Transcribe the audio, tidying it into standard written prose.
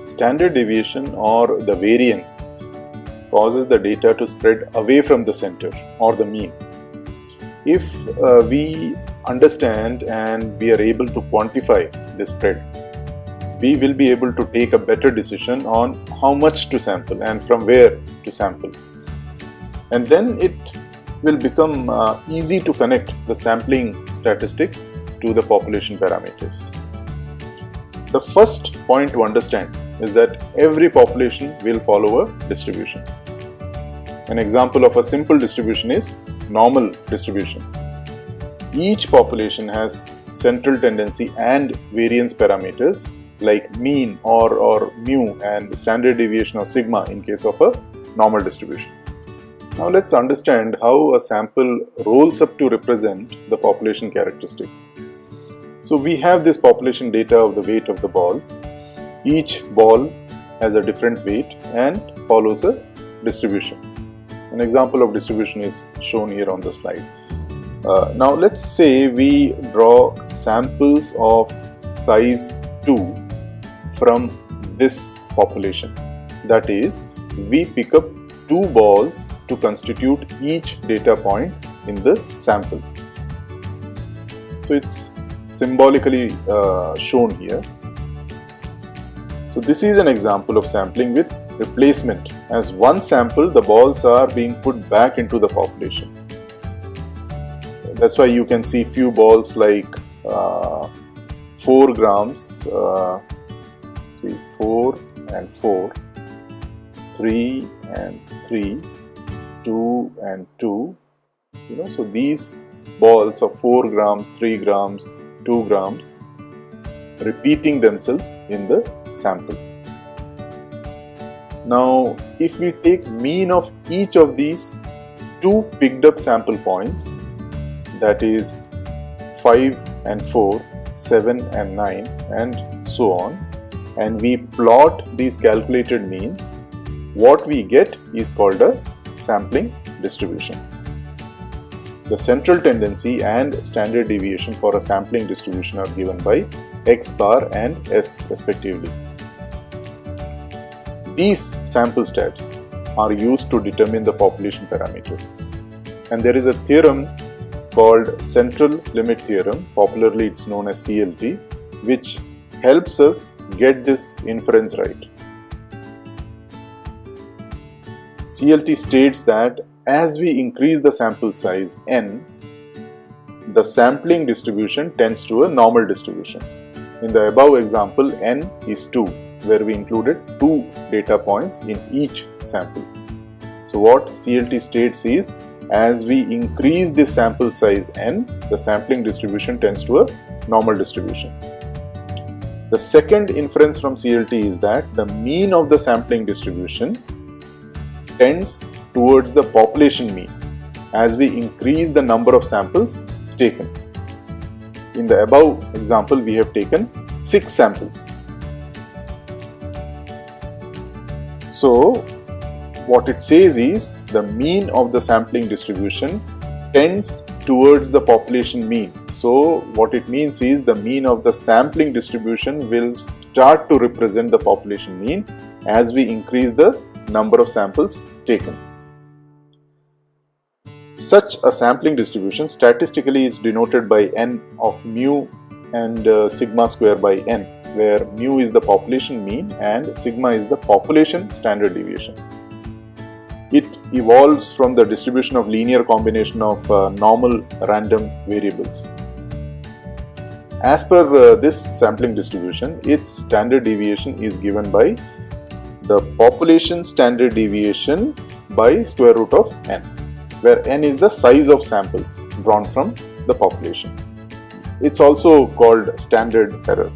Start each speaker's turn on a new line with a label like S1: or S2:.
S1: standard deviation or the variance causes the data to spread away from the center or the mean. If we understand and we are able to quantify this spread, we will be able to take a better decision on how much to sample and from where to sample. And then it will become easy to connect the sampling statistics to the population parameters. The first point to understand is that every population will follow a distribution. An example of a simple distribution is normal distribution. Each population has central tendency and variance parameters like mean or mu and standard deviation or sigma in case of a normal distribution. Now let's understand how a sample rolls up to represent the population characteristics. So we have this population data of the weight of the balls. Each ball has a different weight and follows a distribution. An example of distribution is shown here on the slide. Now let's say we draw samples of size 2 from this population. That is, we pick up 2 balls to constitute each data point in the sample. So it's symbolically shown here. So this is an example of sampling with replacement. As one sample, the balls are being put back into the population. That's why you can see few balls like 4 grams, 4 and 4, 3 and 3, 2 and 2. So these balls of 4 grams, 3 grams, 2 grams repeating themselves in the sample. Now, if we take mean of each of these 2 picked up sample points, that is 5 and 4, 7 and 9 and so on, and we plot these calculated means, what we get is called a sampling distribution. The central tendency and standard deviation for a sampling distribution are given by x bar and s respectively. These sample stats are used to determine the population parameters. And there is a theorem called central limit theorem, popularly it's known as CLT, which helps us get this inference right. CLT states that as we increase the sample size n, the sampling distribution tends to a normal distribution. In the above example, n is 2, where we included 2 data points in each sample. So what CLT states is, as we increase the sample size n, the sampling distribution tends to a normal distribution. The second inference from CLT is that the mean of the sampling distribution tends towards the population mean as we increase the number of samples taken. In the above example, we have taken 6 samples. So what it says is the mean of the sampling distribution tends towards the population mean. So what it means is the mean of the sampling distribution will start to represent the population mean as we increase the number of samples taken. Such a sampling distribution statistically is denoted by n of mu and sigma square by n, where mu is the population mean and sigma is the population standard deviation. It evolves from the distribution of linear combination of normal random variables. As per this sampling distribution, its standard deviation is given by the population standard deviation by square root of n, where n is the size of samples drawn from the population. It's also called standard error.